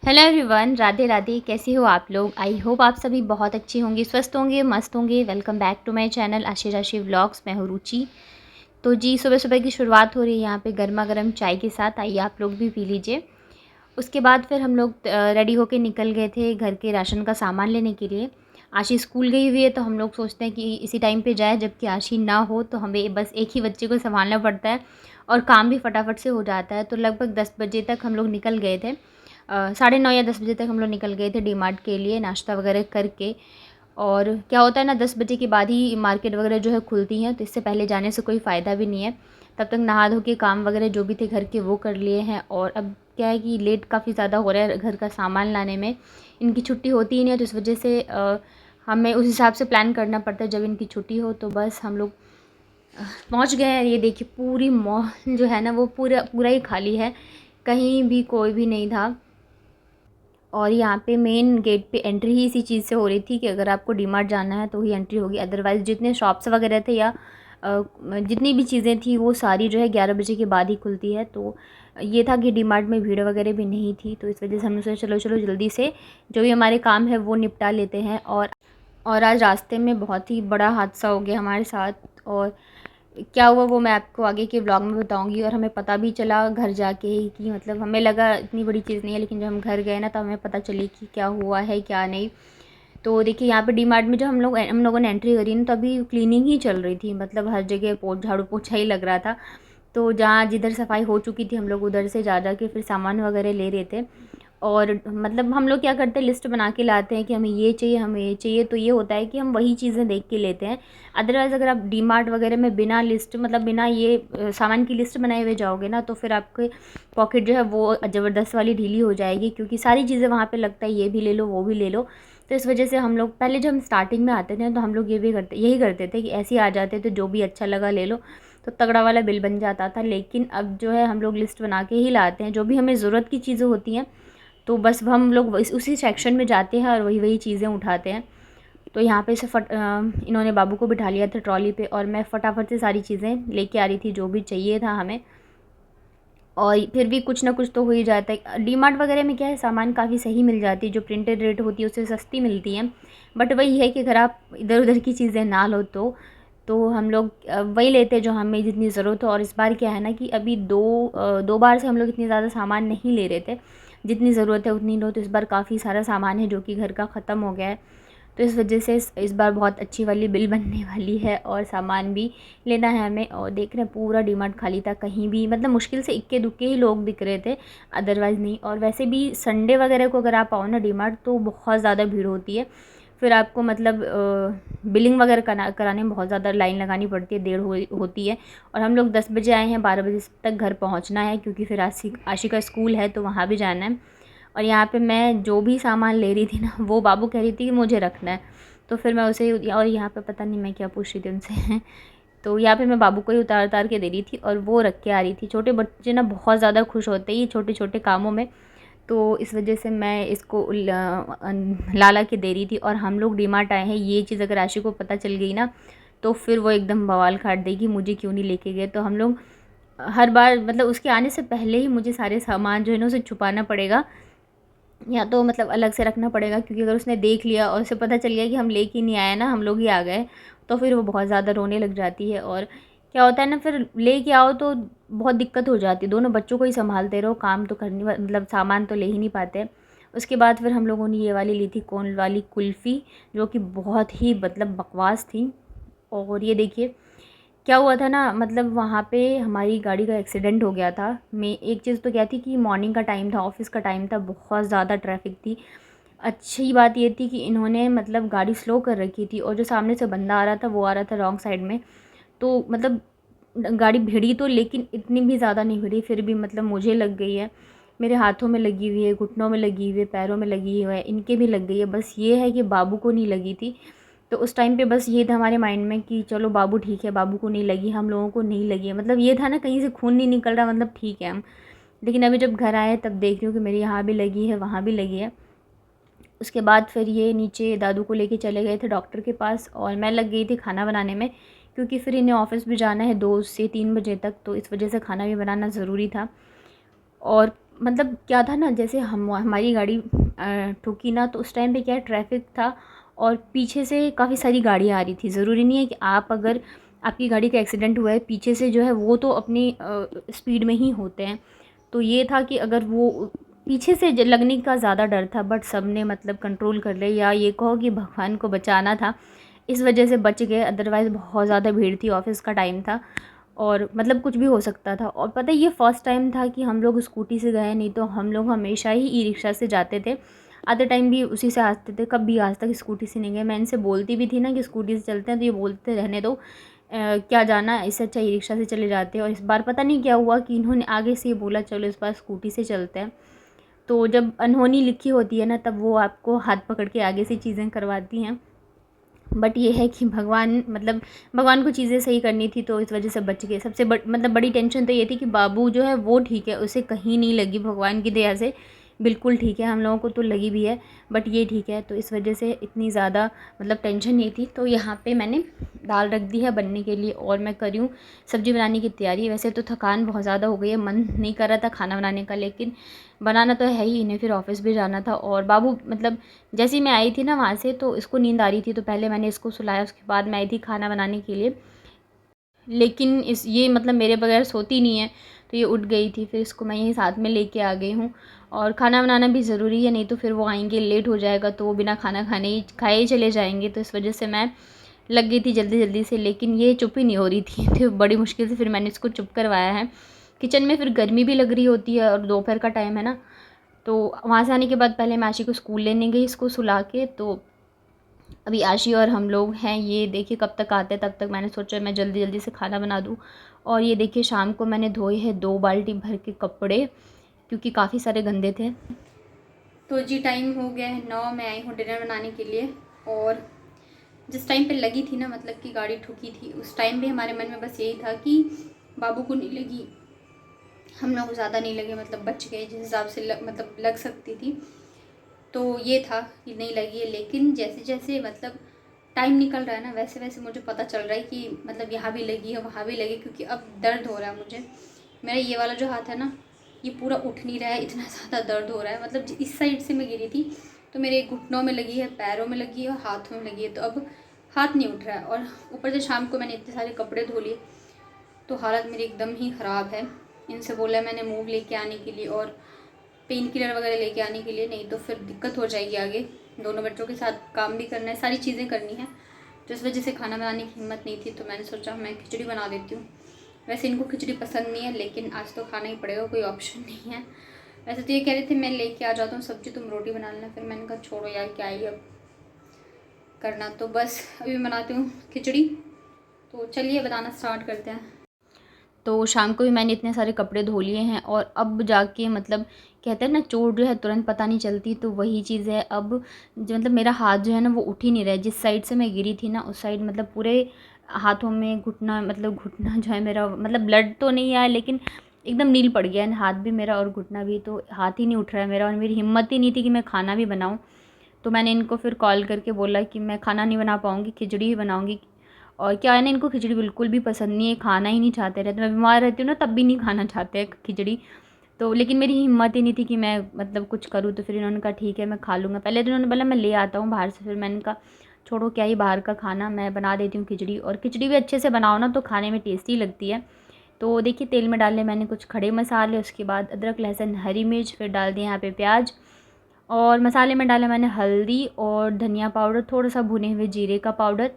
Hello everyone, Radhe Radhe. कैसे हो आप लोग? आई होप आप सभी बहुत अच्छे होंगे, स्वस्थ होंगे, मस्त होंगे। Welcome back to my channel Aashi Rashi vlogs. मैं हूँ रुचि। तो जी, सुबह सुबह की शुरुआत हो रही है यहाँ पे गर्मा गर्म चाय के साथ। आइए आप लोग भी पी लीजिए। उसके बाद फिर हम लोग रेडी होके निकल गए थे घर के राशन का सामान लेने के लिए। आशी स्कूल गई हुई है तो हम लोग सोचते हैं कि इसी टाइम पे जाए, जबकि आशी ना हो तो हमें बस एक ही बच्चे को संभालना पड़ता है और काम भी फटाफट से हो जाता है। तो लगभग 10 बजे तक हम लोग निकल गए थे। 9:30 या 10 बजे तक हम लोग निकल गए थे डी मार्ट के लिए, नाश्ता वगैरह करके। और क्या होता है ना, 10 बजे के बाद ही मार्केट वगैरह जो है खुलती हैं, तो इससे पहले जाने से कोई फ़ायदा भी नहीं है। तब तक नहा धो के काम वगैरह जो भी थे घर के वो कर लिए हैं। और अब क्या है कि लेट काफ़ी ज़्यादा हो रहा है घर का सामान लाने में। इनकी छुट्टी होती ही नहीं है, तो इस वजह से हमें उस हिसाब से प्लान करना पड़ता है जब इनकी छुट्टी हो। तो बस हम लोग पहुंच गए हैं। ये देखिए, पूरी मॉल जो है ना वो पूरा पूरा ही खाली है, कहीं भी कोई भी नहीं था। और यहाँ पे मेन गेट पे एंट्री ही इसी चीज़ से हो रही थी कि अगर आपको डीमार्ट जाना है तो ही एंट्री होगी, अदरवाइज़ जितने शॉप्स वगैरह थे या जितनी भी चीज़ें थी वो सारी जो है 11 बजे के बाद ही खुलती है। तो ये था कि डीमार्ट में भीड़ वगैरह भी नहीं थी, तो इस वजह से हमने सोचा चलो चलो जल्दी से जो भी हमारे काम है वो निपटा लेते हैं। और आज रास्ते में बहुत ही बड़ा हादसा हो गया हमारे साथ। और क्या हुआ वो मैं आपको आगे के व्लॉग में बताऊंगी। और हमें पता भी चला घर जाके ही कि मतलब हमें लगा इतनी बड़ी चीज़ नहीं है, लेकिन जब हम घर गए ना तो हमें पता चली कि क्या हुआ है क्या नहीं। तो देखिए, यहाँ पे डी मार्ट में जब हम लोगों ने एंट्री करी ना, तो अभी क्लीनिंग ही चल रही थी, मतलब हर जगह झाड़ू पोछा ही लग रहा था। तो जहाँ जिधर सफाई हो चुकी थी हम लोग उधर से जा जा के फिर सामान वगैरह ले रहे थे। और मतलब हम लोग क्या करते हैं, लिस्ट बना के लाते हैं कि हमें ये चाहिए हमें ये चाहिए। तो ये होता है कि हम वही चीज़ें देख के लेते हैं। अदरवाइज़ अगर आप डी मार्ट वगैरह में बिना लिस्ट, मतलब बिना ये सामान की लिस्ट बनाए हुए जाओगे ना, तो फिर आपके पॉकेट जो है वो ज़बरदस्त वाली ढीली हो जाएगी, क्योंकि सारी चीज़ें वहाँ पे लगता है ये भी ले लो वो भी ले लो। तो इस वजह से हम लोग पहले जब हम स्टार्टिंग में आते थे तो हम लोग यही करते थे कि ऐसे ही आ जाते थे, जो भी अच्छा लगा ले लो, तो तगड़ा वाला बिल बन जाता था। लेकिन अब जो है हम लोग लिस्ट बना के ही लाते हैं, जो भी हमें ज़रूरत की चीज़ें होती हैं तो बस हम लोग उसी सेक्शन में जाते हैं और वही वही चीज़ें उठाते हैं। तो यहाँ पे से इन्होंने बाबू को बिठा लिया था ट्रॉली पे, और मैं फटाफट से सारी चीज़ें लेके आ रही थी जो भी चाहिए था हमें। और फिर भी कुछ ना कुछ तो हो ही जाता है। डी मार्ट वगैरह में क्या है, सामान काफ़ी सही मिल जाती है, जो प्रिंटेड रेट होती है उससे सस्ती मिलती है। बट वही है कि अगर आप इधर उधर की चीज़ें ना लो तो हम लोग वही लेते हैं जो हमें जितनी ज़रूरत हो। और इस बार क्या है ना कि अभी दो बार से हम लोग इतनी ज़्यादा सामान नहीं ले रहे थे, जितनी ज़रूरत है उतनी लो। तो इस बार काफ़ी सारा सामान है जो कि घर का ख़त्म हो गया है। तो इस वजह से इस बार बहुत अच्छी वाली बिल बनने वाली है और सामान भी लेना है हमें। और देख रहे हैं पूरा डीमार्ट खाली था, कहीं भी मतलब मुश्किल से इक्के दुक्के ही लोग दिख रहे थे, अदरवाइज़ नहीं। और वैसे भी संडे वगैरह को अगर आप आओ ना डीमार्ट तो बहुत ज़्यादा भीड़ होती है। फिर आपको मतलब बिलिंग वगैरह कराने में बहुत ज़्यादा लाइन लगानी पड़ती है, देर होती है। और हम लोग 10 बजे आए हैं, 12 बजे तक घर पहुंचना है, क्योंकि फिर आशी का स्कूल है तो वहाँ भी जाना है। और यहाँ पे मैं जो भी सामान ले रही थी ना वो बाबू कह रही थी कि मुझे रखना है, तो फिर मैं उसे, और यहाँ पे पता नहीं मैं क्या पूछ रही थी उनसे तो यहाँ पे मैं बाबू को ही उतार उतार के दे रही थी और वो रख के आ रही थी। छोटे बच्चे ना बहुत ज़्यादा खुश होते हैं ये छोटे छोटे कामों में, तो इस वजह से मैं इसको ला के दे रही थी। और हम लोग डीमार्ट आए हैं, ये चीज़ अगर आशी को पता चल गई ना तो फिर वो एकदम बवाल काट देगी, मुझे क्यों नहीं लेके गए। तो हम लोग हर बार मतलब उसके आने से पहले ही मुझे सारे सामान जो है ना उसे छुपाना पड़ेगा, या तो मतलब अलग से रखना पड़ेगा, क्योंकि अगर उसने देख लिया और उसे पता चल गया कि हम लेके नहीं आए ना, हम लोग ही आ गए, तो फिर वो बहुत ज़्यादा रोने लग जाती है। और क्या होता है ना, फिर लेके आओ तो बहुत दिक्कत हो जाती है, दोनों बच्चों को ही संभालते रहो, काम तो करनी मतलब सामान तो ले ही नहीं पाते। उसके बाद फिर हम लोगों ने ये वाली ली थी कोन वाली कुल्फ़ी, जो कि बहुत ही मतलब बकवास थी। और ये देखिए क्या हुआ था ना, मतलब वहाँ पे हमारी गाड़ी का एक्सीडेंट हो गया था। मैं एक चीज़ तो क्या थी कि मॉर्निंग का टाइम था, ऑफिस का टाइम था, बहुत ज़्यादा ट्रैफिक थी। अच्छी बात ये थी कि इन्होंने मतलब गाड़ी स्लो कर रखी थी, और जो सामने से बंदा आ रहा था वो आ रहा था रॉन्ग साइड में। तो मतलब गाड़ी भिड़ी तो, लेकिन इतनी भी ज़्यादा नहीं भिड़ी, फिर भी मतलब मुझे लग गई है, मेरे हाथों में लगी हुई है, घुटनों में लगी हुई है, पैरों में लगी हुई है, इनके भी लग गई है। बस ये है कि बाबू को नहीं लगी थी। तो उस टाइम पे बस ये था हमारे माइंड में कि चलो बाबू ठीक है, बाबू को नहीं लगी, हम लोगों को नहीं लगी है, मतलब ये था ना कहीं से खून नहीं निकल रहा, मतलब ठीक है हम। लेकिन अभी जब घर आए तब देख रही हूँ कि मेरी यहाँ भी लगी है वहाँ भी लगी है। उसके बाद फिर ये नीचे दादू को लेके चले गए थे डॉक्टर के पास, और मैं लग गई थी खाना बनाने में, क्योंकि फिर इन्हें ऑफिस भी जाना है 2 से 3 बजे तक, तो इस वजह से खाना भी बनाना ज़रूरी था। और मतलब क्या था ना, जैसे हमारी गाड़ी ठुकी ना, तो उस टाइम पे क्या है, ट्रैफिक था और पीछे से काफ़ी सारी गाड़ियाँ आ रही थी। ज़रूरी नहीं है कि आप अगर आपकी गाड़ी का एक्सीडेंट हुआ है, पीछे से जो है वो तो अपनी स्पीड में ही होते हैं। तो ये था कि अगर वो पीछे से लगने का ज़्यादा डर था, बट सब ने मतलब कंट्रोल कर लिया, या ये कहो कि भगवान को बचाना था, इस वजह से बच गए। अदरवाइज़ बहुत ज़्यादा भीड़ थी, ऑफिस का टाइम था और मतलब कुछ भी हो सकता था। और पता है, ये फ़र्स्ट टाइम था कि हम लोग स्कूटी से गए, नहीं तो हम लोग हमेशा ही ई रिक्शा से जाते थे, आधे टाइम भी उसी से आते थे, कभी आज तक स्कूटी से नहीं गए। मैं इनसे बोलती भी थी ना कि स्कूटी से चलते हैं, तो ये बोलते रहने दो, क्या जाना, इससे अच्छा ई रिक्शा से चले जाते हैं। और इस बार पता नहीं क्या हुआ कि इन्होंने आगे से ये बोला चलो इस बार स्कूटी से चलते हैं। तो जब अनहोनी लिखी होती है ना, तब वो आपको हाथ पकड़ के आगे से चीज़ें करवाती हैं। बट ये है कि भगवान, मतलब भगवान को चीज़ें सही करनी थी, तो इस वजह से बच गए। सबसे मतलब बड़ी टेंशन तो ये थी कि बाबू जो है वो ठीक है, उसे कहीं नहीं लगी, भगवान की दया से बिल्कुल ठीक है। हम लोगों को तो लगी भी है, बट ये ठीक है, तो इस वजह से इतनी ज़्यादा मतलब टेंशन नहीं थी। तो यहाँ पे मैंने दाल रख दी है बनने के लिए और मैं कर रही हूँ सब्ज़ी बनाने की तैयारी। वैसे तो थकान बहुत ज़्यादा हो गई है, मन नहीं कर रहा था खाना बनाने का, लेकिन बनाना तो है ही, इन्हें फिर ऑफिस भी जाना था। और बाबू मतलब जैसे ही मैं आई थी ना वहाँ से, तो इसको नींद आ रही थी, तो पहले मैंने इसको सुलाया, उसके बाद मैं आई थी खाना बनाने के लिए। लेकिन इस ये मतलब मेरे बगैर सोती नहीं है, तो ये उठ गई थी, फिर इसको मैं यहीं साथ में लेके आ गई हूँ। और खाना बनाना भी ज़रूरी है, नहीं तो फिर वो आएंगे, लेट हो जाएगा, तो वो बिना खाना खाए ही चले जाएंगे। तो इस वजह से मैं लग गई थी जल्दी जल्दी से, लेकिन ये चुप ही नहीं हो रही थी। तो बड़ी मुश्किल से फिर मैंने इसको चुप करवाया है। किचन में फिर गर्मी भी लग रही होती है और दोपहर का टाइम है ना, तो वहाँ से आने के बाद पहले मैं आशी को स्कूल लेने गई इसको सुला के। तो अभी आशी और हम लोग हैं, ये देखिए कब तक आते हैं, तब तक मैंने सोचा मैं जल्दी जल्दी से खाना बना दूँ। और ये देखिए शाम को मैंने धोए हैं 2 बाल्टी भर के कपड़े, क्योंकि काफ़ी सारे गंदे थे। तो जी टाइम हो गया है 9, मैं आई हूँ डिनर बनाने के लिए। और जिस टाइम पे लगी थी ना, मतलब कि गाड़ी ठुकी थी, उस टाइम भी हमारे मन में बस यही था कि बाबू को नहीं लगी, हम लोग ज़्यादा नहीं लगे, मतलब बच गए जिस हिसाब से मतलब लग सकती थी। तो ये था कि नहीं लगी है। लेकिन जैसे जैसे मतलब टाइम निकल रहा है ना, वैसे वैसे मुझे पता चल रहा है कि मतलब यहाँ भी लगी है, वहाँ भी लगी, क्योंकि अब दर्द हो रहा है मुझे। मेरा ये वाला जो हाथ है ना, ये पूरा उठ नहीं रहा है, इतना ज़्यादा दर्द हो रहा है। मतलब इस साइड से मैं गिरी थी, तो मेरे घुटनों में लगी है, पैरों में लगी है और हाथों में लगी है, तो अब हाथ नहीं उठ रहा है। और ऊपर से शाम को मैंने इतने सारे कपड़े धो लिए, तो हालत मेरी एकदम ही ख़राब है। इनसे बोला मैंने मूव लेके आने के लिए और पेन किलर वगैरह लेके आने के लिए, नहीं तो फिर दिक्कत हो जाएगी आगे। दोनों बच्चों के साथ काम भी करना है, सारी चीज़ें करनी है, तो इस वजह से खाना बनाने की हिम्मत नहीं थी। तो मैंने सोचा मैं खिचड़ी बना देती हूँ। वैसे इनको खिचड़ी पसंद नहीं है, लेकिन आज तो खाना ही पड़ेगा, कोई ऑप्शन नहीं है। वैसे तो ये कह रहे थे मैं लेके आ जाता हूँ सब्ज़ी, तुम रोटी बना लेना, फिर मैंने कहा छोड़ो यार, क्या ही अब करना। तो बस अभी मैं बनाती हूँ खिचड़ी, तो चलिए बनाना स्टार्ट करते हैं। तो शाम को भी मैंने इतने सारे कपड़े धो लिए हैं और अब जाके मतलब कहते हैं ना, चोट जो है तुरंत पता नहीं चलती, तो वही चीज़ है। अब जो मतलब मेरा हाथ जो है ना, वो उठ ही नहीं रहा है। जिस साइड से मैं गिरी थी ना, उस साइड मतलब पूरे हाथों में घुटना, मतलब घुटना जो है मेरा, मतलब ब्लड तो नहीं आया, लेकिन एकदम नील पड़ गया है हाथ भी मेरा और घुटना भी। तो हाथ ही नहीं उठ रहा है मेरा, और मेरी हिम्मत ही नहीं थी कि मैं खाना भी बनाऊँ। तो मैंने इनको फिर कॉल करके बोला कि मैं खाना नहीं बना पाऊँगी, खिचड़ी ही बनाऊँगी। और क्या है ना, इनको खिचड़ी बिल्कुल भी पसंद नहीं है, खाना ही नहीं चाहते रहते। मैं बीमार रहती हूँ ना, तब भी नहीं खाना चाहते हैं खिचड़ी। तो लेकिन मेरी हिम्मत ही नहीं थी कि मैं मतलब कुछ करूँ, तो फिर इन्होंने कहा ठीक है मैं खा लूँगा। पहले तो इन्होंने बोला मैं ले आता हूँ बाहर से, फिर मैंने कहा छोड़ो क्या ही बाहर का खाना, मैं बना देती हूँ खिचड़ी। और खिचड़ी भी अच्छे से बनाओ ना, तो खाने में टेस्टी लगती है। तो देखिए तेल में डाले मैंने कुछ खड़े मसाले, उसके बाद अदरक लहसुन हरी मिर्च, फिर डाल दिए यहाँ पे प्याज, और मसाले में डाला मैंने हल्दी और धनिया पाउडर, थोड़ा सा भुने हुए जीरे का पाउडर।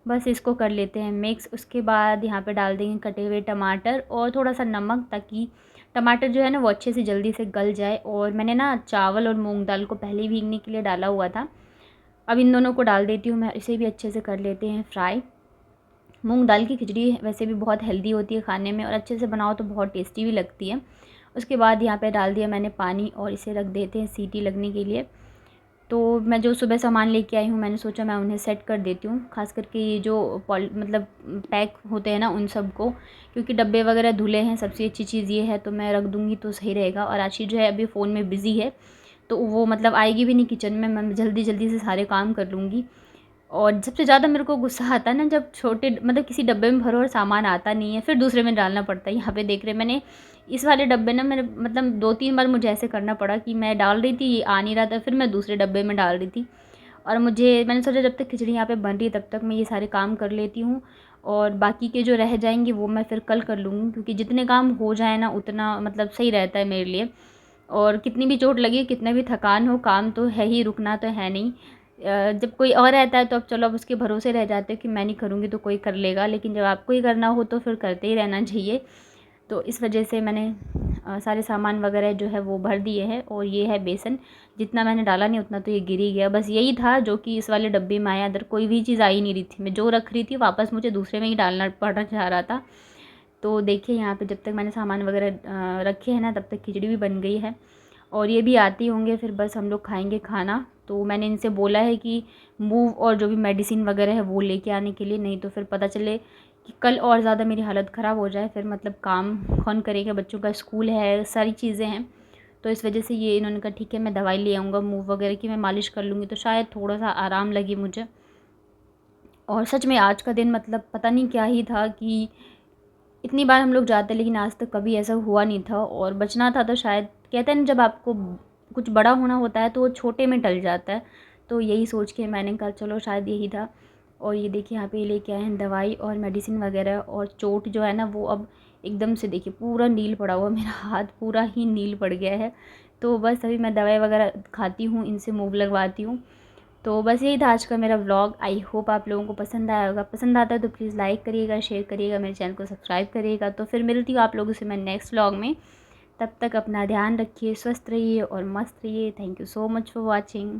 बस इसको कर लेते हैं मिक्स। उसके बाद यहाँ पे डाल देंगे कटे हुए टमाटर और थोड़ा सा नमक, ताकि टमाटर जो है ना वो अच्छे से जल्दी से गल जाए। और मैंने ना चावल और मूंग दाल को पहले ही भीगने के लिए डाला हुआ था। अब इन दोनों को डाल देती हूँ मैं, इसे भी अच्छे से कर लेते हैं फ्राई। मूंग दाल की खिचड़ी वैसे भी बहुत हेल्दी होती है खाने में, और अच्छे से बनाओ तो बहुत टेस्टी भी लगती है। उसके बाद यहाँ पे डाल दिया मैंने पानी और इसे रख देते हैं सीटी लगने के लिए। तो मैं जो सुबह सामान लेके आई हूँ, मैंने सोचा मैं उन्हें सेट कर देती हूँ, ख़ास करके ये जो मतलब पैक होते हैं ना उन सब को, क्योंकि डब्बे वगैरह धुले हैं। सबसे अच्छी चीज़ ये है, तो मैं रख दूँगी तो सही रहेगा। और आशी जो है अभी फ़ोन में बिज़ी है, तो वो मतलब आएगी भी नहीं किचन में, मैं जल्दी जल्दी से सारे काम कर लूँगी। और सबसे ज़्यादा मेरे को गुस्सा आता है ना जब छोटे मतलब किसी डब्बे में भरो और सामान आता नहीं है, फिर दूसरे में डालना पड़ता है। यहाँ पे देख रहे हैं मैंने इस वाले डब्बे ना मेरे मतलब 2-3 बार मुझे ऐसे करना पड़ा कि मैं डाल रही थी, ये आ नहीं रहा था, फिर मैं दूसरे डब्बे में डाल रही थी। और मैंने सोचा जब तक खिचड़ी यहाँ पे बन रही है तब तक मैं ये सारे काम कर लेती हूँ, और बाकी के जो रह जाएँगे वो मैं फिर कल कर लूँगी, क्योंकि जितने काम हो जाए ना उतना मतलब सही रहता है मेरे लिए। और कितनी भी चोट लगे, कितना भी थकान हो, काम तो है ही, रुकना तो है नहीं। जब कोई और रहता है तो अब चलो अब उसके भरोसे रह जाते हो कि मैं नहीं करूँगी तो कोई कर लेगा, लेकिन जब आपको ही करना हो तो फिर करते ही रहना चाहिए। तो इस वजह से मैंने सारे सामान वगैरह जो है वो भर दिए हैं, और ये है बेसन। जितना मैंने डाला नहीं उतना तो ये गिर ही गया। बस यही था जो कि इस वाले डब्बे में आया, अदर कोई भी चीज़ आ ही नहीं रही थी। मैं जो रख रही थी वापस मुझे दूसरे में ही डालना पड़ जा रहा था। तो देखिए यहाँ पे जब तक मैंने सामान वगैरह रखे हैं ना तब तक खिचड़ी भी बन गई है, और ये भी आते होंगे, फिर बस हम लोग खाएंगे खाना। तो मैंने इनसे बोला है कि मूव और जो भी मेडिसिन वगैरह है वो लेके आने के लिए, नहीं तो फिर पता चले कि कल और ज़्यादा मेरी हालत ख़राब हो जाए, फिर मतलब काम कौन करेगा, बच्चों का स्कूल है, सारी चीज़ें हैं। तो इस वजह से ये इन्होंने कहा ठीक है मैं दवाई ले आऊँगा, मूव वगैरह की मैं मालिश कर लूँगी तो शायद थोड़ा सा आराम लगे मुझे। और सच में आज का दिन मतलब पता नहीं क्या ही था कि इतनी बार हम लोग जाते हैं लेकिन आज तक कभी ऐसा हुआ नहीं था, और बचना था तो शायद कहते हैं ना जब आपको कुछ बड़ा होना होता है तो वो छोटे में टल जाता है। तो यही सोच के मैंने कहा चलो शायद यही था। और ये देखिए यहाँ पे लेके आए हैं दवाई और मेडिसिन वगैरह, और चोट जो है ना वो अब एकदम से देखिए पूरा नील पड़ा हुआ, मेरा हाथ पूरा ही नील पड़ गया है। तो बस अभी मैं दवाई वगैरह खाती हूँ, इनसे मूव लगवाती हूँ। तो बस यही था आज का मेरा व्लॉग। आई होप आप लोगों को पसंद आया होगा। पसंद आता है तो प्लीज़ लाइक करिएगा, शेयर करिएगा, मेरे चैनल को सब्सक्राइब करिएगा। तो फिर मिलती हूँ आप लोगों से मैं नेक्स्ट व्लॉग में। तब तक अपना ध्यान रखिए, स्वस्थ रहिए और मस्त रहिए। Thank you so much for watching.